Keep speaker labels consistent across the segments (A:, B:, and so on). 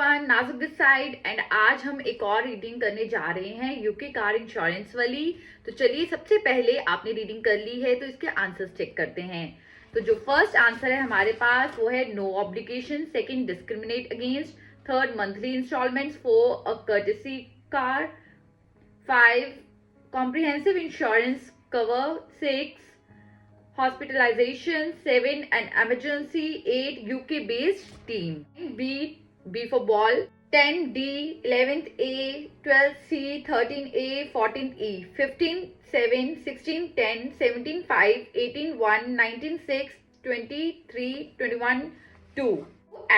A: Everyone, नाजुक this side and आज हम एक और रीडिंग करने जा रहे हैं यूके कार इंश्योरेंस वाली। तो चलिए, सबसे पहले आपने रीडिंग कर ली है तो इसके आंसर्स चेक करते हैं। तो जो फर्स्ट आंसर है हमारे पास वो है no obligation, second discriminate against, third monthly instalments for a courtesy car, 5 comprehensive insurance cover, 6 hospitalization, 7 an emergency, 8 UK based team, B for ball, 10 D, 11th A, 12th C, 13 A, 14th E, 15 7, 16 10, 17 5, 18 1, 19 6, 23 21 2,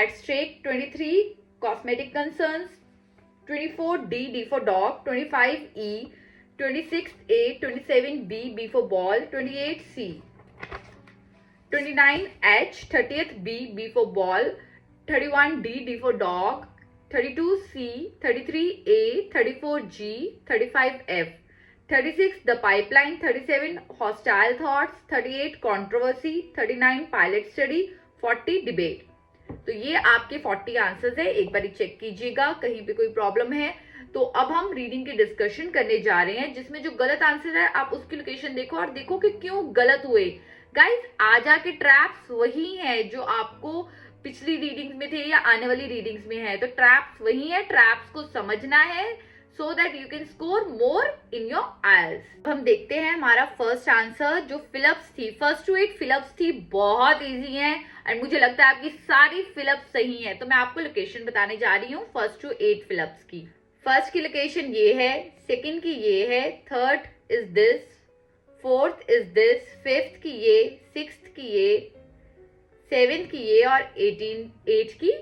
A: at stake 23 cosmetic concerns, 24 D for dog, 25 E, 26 A, 27 B for ball, 28 C, 29 H, 30th B for ball, 31 D for dog, 32 C, 33 A, 34 G, 35 F, 36 the pipeline, 37 hostile thoughts, 38 controversy, 39 pilot study, 40 debate। तो ये आपके 40 answers है, एक बार check कीजिएगा कहीं पे कोई problem है। तो अब हम रीडिंग की डिस्कशन करने जा रहे हैं, जिसमें जो गलत आंसर है आप उसकी लोकेशन देखो और देखो कि क्यों गलत हुए। गाइस, आज आके ट्रैप्स वही है जो आपको पिछली रीडिंग्स में थे या आने वाली रीडिंग्स में है, तो ट्रैप्स वही है, ट्रैप्स को समझना है so that you can score more in your aisles. हम देखते हैं हमारा फर्स्ट आंसर जो फिलअप्स थी, फर्स्ट टू 8 फिलअप्स थी, बहुत इजी है एंड मुझे लगता है आपकी सारी फिलअप्स सही है। तो मैं आपको लोकेशन बताने जा रही हूँ फर्स्ट टू 8 फिलअप्स की। फर्स्ट की लोकेशन ये है, सेकंड की ये है, third is this, fourth is this, fifth की ये, सिक्स्थ की ये, सेवेंथ की ये और 8 की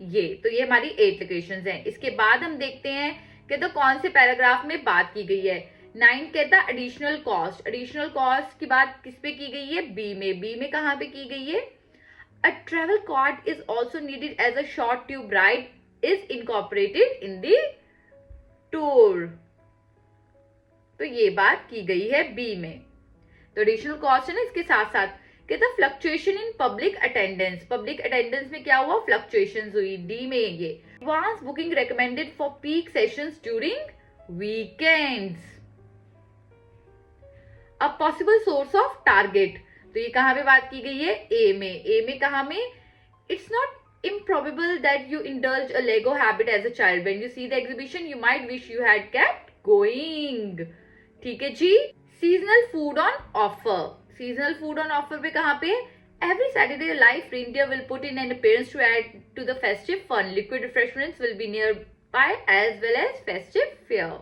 A: ये। तो ये हमारी 8 लोकेशंस हैं। इसके बाद हम देखते हैं कि तो कौन से पैराग्राफ में बात की गई है। 9 कहता एडिशनल कॉस्ट, एडिशनल कॉस्ट की बात किस पे की गई है, बी में। बी में कहाँ पे की गई है, a travel card is also needed as a short tube ride is incorporated in the tour. तो ये बात की गई है बी में। तो एडिशनल कॉस्ट है ना, इसके साथ साथ कहता fluctuation in public attendance, public attendance में क्या हुआ, फ्लक्चुएशंस हुई, डी में ये। Advance booking recommended for peak sessions during weekends, a possible source of target. तो ये कहां पे बात की गई है, ए में। ए में कहां में, it's not improbable that you indulge a Lego habit as a child. When you see the exhibition, you might wish you had kept going. ठीक है जी। Seasonal food on offer, seasonal food on offer पे कहां पे, every Saturday life reindeer will put in an appearance to add to the festive fun. Liquid refreshments will be nearby as well as festive fare.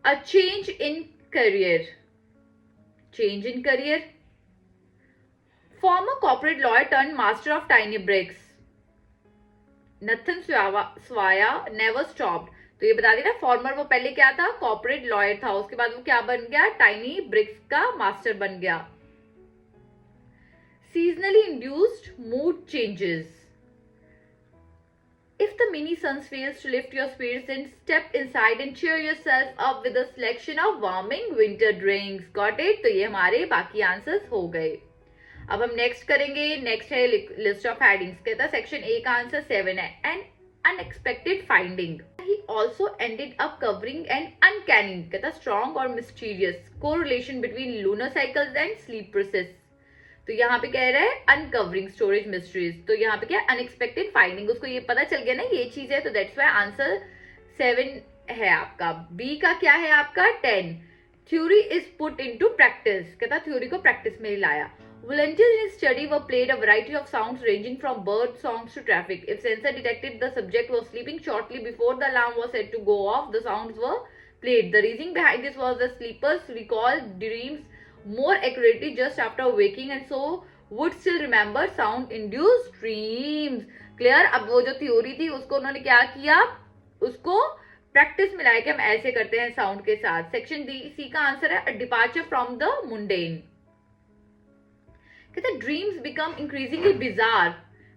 A: A change in career, change in career, former corporate lawyer turned master of tiny bricks, Nathan Swaya never stopped। तो ये बता देना, farmer वो पहले क्या था, corporate lawyer था, उसके बाद वो क्या बन गया, टाइनी ब्रिक्स का मास्टर बन गया। Seasonally induced mood changes, if the mini suns fails to lift your spirits, then step inside and cheer yourself up with a selection of warming winter drinks. Got it? तो ये हमारे बाकी answers हो गए। अब हम नेक्स्ट करेंगे, next है लिस्ट ऑफ हेडिंग्स। कहता सेक्शन ए का आंसर 7 है, and unexpected finding. He also ended up covering an uncanny, कहता strong और mysterious correlation between lunar cycles and sleep process। तो यहाँ पे कह रहा है uncovering storage mysteries, तो यहाँ पे क्या है, unexpected finding, उसको ये पता चल गया ना ये चीज है, तो that's why आंसर 7 है आपका। बी का क्या है आपका 10, theory is put into practice, कहता थ्योरी को प्रैक्टिस में लाया। Volunteers in study were played a variety of sounds ranging from bird songs to traffic. If sensor detected the subject was sleeping shortly before the alarm was set to go off, the sounds were played. The reasoning behind this was the sleepers recall dreams more accurately just after waking and so would still remember sound-induced dreams. Clear? अब वो जो theory थी उसको उन्होंने क्या किया, उसको practice में लाया कि हम ऐसे करते हैं साउंड के साथ। सेक्शन डी सी का आंसर है डिपार्चर फ्रॉम द मुंडेन। कहते dreams become increasingly bizarre,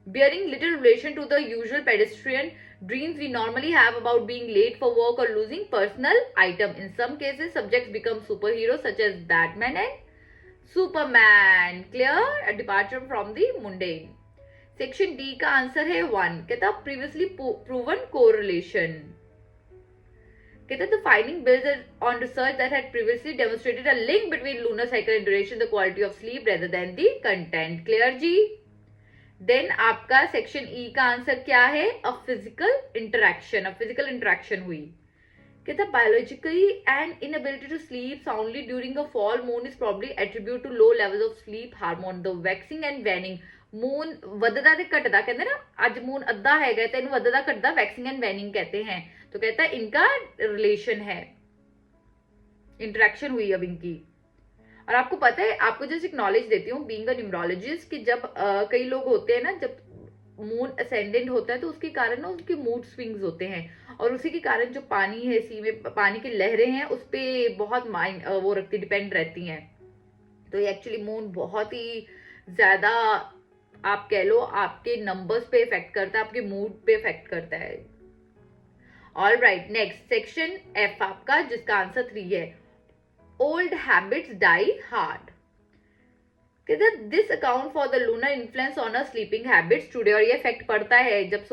A: bearing little relation to the usual pedestrian dreams we normally have about being late for work or losing personal item. In some cases, subjects become superheroes such as Batman and Superman. Clear? A departure from the mundane. Section D का answer है 1. कहता previously proven correlation. कहता the finding builds on research that had previously demonstrated a link between lunar cycle and duration, the quality of sleep rather than the content. Clear जी? Then आपका section E का answer क्या है? A physical interaction हुई. कहता biologically an inability to sleep soundly during a full moon is probably attributed to low levels of sleep hormone, the waxing and waning. Moon ਵੱਧਦਾ ਤੇ ਘਟਦਾ ਕਹਿੰਦੇ ना, ਅੱਜ मून ਅੱਧਾ ਹੈਗਾ ਤੇ ਇਹਨੂੰ ਵੱਧਦਾ ਘਟਦਾ वैक्सिंग एंड वैनिंग कहते हैं. तो कहता है इनका रिलेशन है, इंटरेक्शन हुई अब इनकी. और आपको पता है, आपको जैसे एक नॉलेज देती हूँ बीइंग अ न्यूमरोलॉजिस्ट, कि जब कई लोग होते हैं ना, जब मून असेंडेंट होता है तो उसके कारण ना उनके मूड स्विंग्स होते हैं, और उसी के कारण जो पानी है सी में, पानी की लहरें हैं उस पर बहुत माइंड वो रखती, डिपेंड रहती हैं. तो ये एक्चुअली मून बहुत ही ज्यादा, आप कह लो, आपके नंबर्स पे इफेक्ट करता है, आपके मूड पे इफेक्ट करता है. All right, next section F आपका, जिसका आंसर 3 है. Old habits die hard. कहते हैं this account for the lunar influence on a sleeping habits today. और ये इफेक्ट पड़ता है जब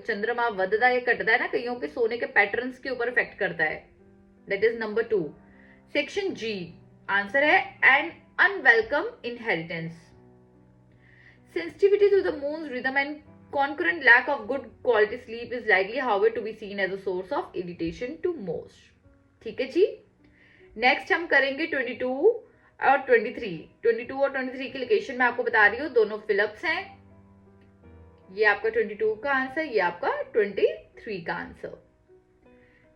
A: चंद्रमा वधदा या कटता है ना, कईयों के सोने के पैटर्न्स के ऊपर इफेक्ट करता है. That is number 2. Section G answer है an unwelcome inheritance. Sensitivity to the moon's rhythm and concurrent lack of good quality sleep is likely, however, to be seen as a source of irritation to most. ठीक है जी. Next हम करेंगे 22 और 23. 22 और 23 की location मैं आपको बता रही हूँ, दोनों फिलिप्स हैं. ये आपका 22 का आंसर, ये आपका 23 का आंसर.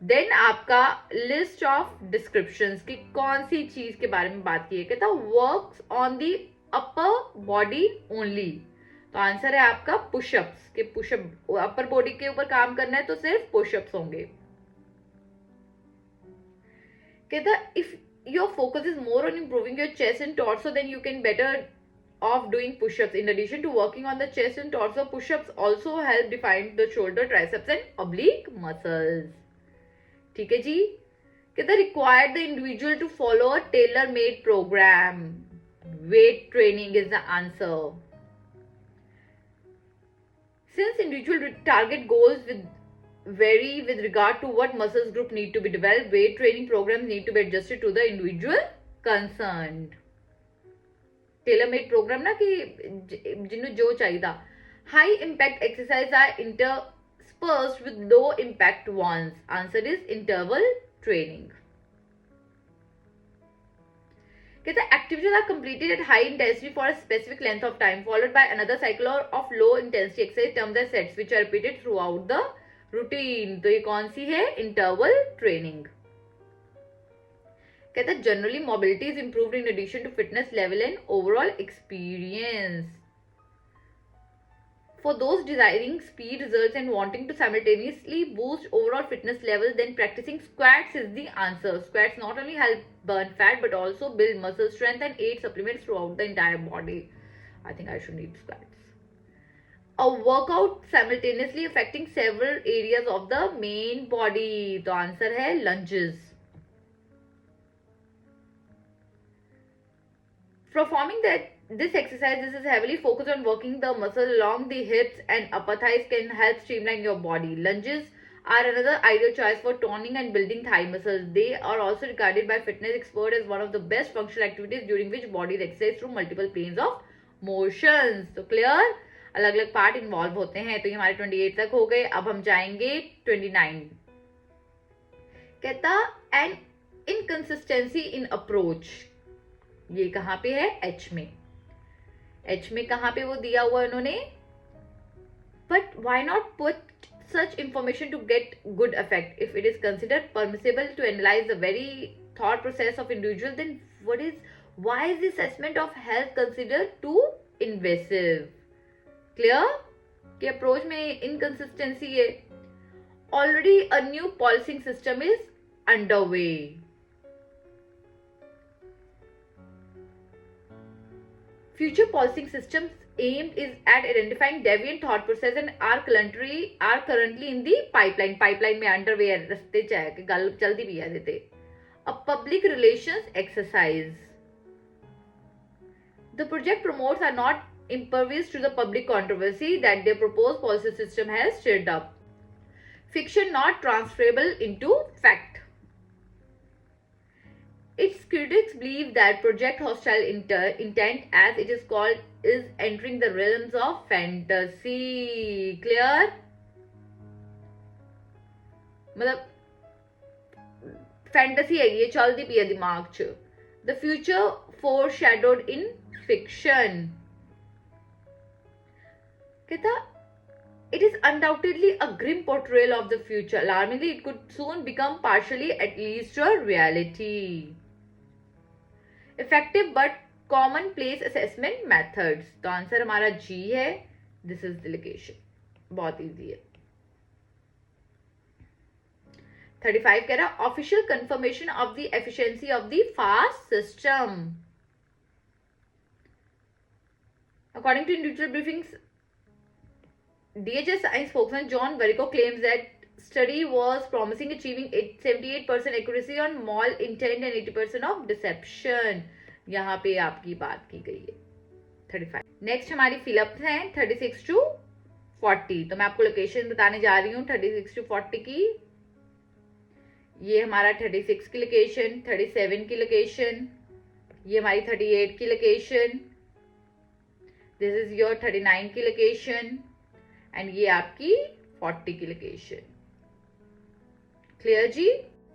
A: देन आपका लिस्ट ऑफ डिस्क्रिप्शंस की कौन सी चीज के बारे में बात की है. कहता works on the upper body only. तो आंसर है आपका पुशअप्स, के पुशअप अपर बॉडी के ऊपर काम करना है तो सिर्फ पुशअप्स होंगे. कहता if your focus is more on improving your chest and torso then you can better off doing pushups. In addition to working on the chest and torso, pushups also help define the shoulder, triceps and oblique muscles. ठीक है जी. कहता required the individual to follow a tailor made programme. Weight training is the answer. Since individual target goals vary with regard to what muscles group need to be developed, weight training programs need to be adjusted to the individual concerned. Tailor made program ना कि जिन्हों जो चाहिए. High impact exercise are interspersed with low impact ones. Answer is interval training. कहते हैं activities are completed at high intensity for a specific length of time followed by another cycle of low intensity exercise termed as sets which are repeated throughout the routine. तो ये कौन सी है? interval training. कहता है generally mobility is improved in addition to fitness level and overall experience. For those desiring speed results and wanting to simultaneously boost overall fitness levels, then practicing squats is the answer. Squats not only help burn fat but also build muscle strength and aid supplements throughout the entire body. I think I should need squats. A workout simultaneously affecting several areas of the main body. तो answer है lunges. Performing this exercise, this is heavily focused on working the muscle along the hips and upper thighs, can help streamline your body. Lunges are another ideal choice for toning and building thigh muscles. They are also regarded by fitness experts as one of the best functional activities during which body is exercised through multiple planes of motions. So clear? अलग अलग part involve होते हैं. तो ये हमारे 28 तक हो गए. अब हम जाएंगे 29. कहता एन इनकंसिस्टेंसी इन अप्रोच. ये कहां पे है? एच में. एच में कहां पे वो दिया हुआ उन्होंने. But why not put such information to get good effect? If it is considered permissible to analyze the very thought process of individual, then why is the assessment of health considered too invasive? Clear? कि approach में inconsistency है. Already a new policing system is underway. Future policing systems aimed is at identifying deviant thought process and are currently in the pipeline. Pipeline में underway है, रस्ते च है कि गल चलती भी है देते. A public relations exercise. The project promotes are not impervious to the public controversy that their proposed policy system has stirred up. Fiction not transferable into fact. Its critics believe that Project Hostile Intent, as it is called, is entering the realms of fantasy. Clear? मतलब fantasy है ये, चलती P है दिमाग च. The future foreshadowed in fiction. कहता it is undoubtedly a grim portrayal of the future. Alarmingly, it could soon become partially at least a reality. Effective but commonplace assessment methods. तो answer हमारा G है. This is the location. बहुत easy है. 35 कह रहा official confirmation of the efficiency of the FAST system. According to individual briefings, DHS science spokesman John Varico claims that study was promising, achieving 78% accuracy on mall intent and 80% of deception. यहाँ पे आपकी बात की गई है. 35. Next हमारी fill-ups हैं 36 to 40. तो मैं आपको लोकेशन बताने जा रही हूँ 36 to 40 की. ये हमारा 36 की लोकेशन, 37 की लोकेशन, ये हमारी 38 की लोकेशन, दिस इज योर 39 की लोकेशन एंड ये आपकी 40 की लोकेशन. क्लियर जी?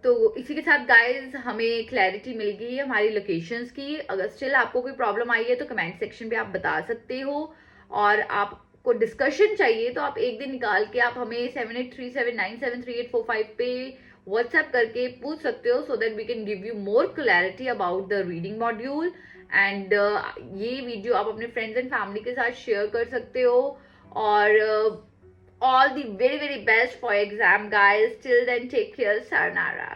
A: तो इसी के साथ गाइज हमें क्लैरिटी मिल गई है हमारी लोकेशंस की. अगर स्टिल आपको कोई प्रॉब्लम आई है तो कमेंट सेक्शन पे आप बता सकते हो, और आपको डिस्कशन चाहिए तो आप एक दिन निकाल के आप हमें 7837973845 पे व्हाट्सएप करके पूछ सकते हो, so that we can give you more clarity about the reading module. And ये वीडियो आप अपने फ्रेंड्स एंड फैमिली के साथ शेयर कर सकते हो. और all the very very best for exam guys. Till then, take care. Sayonara.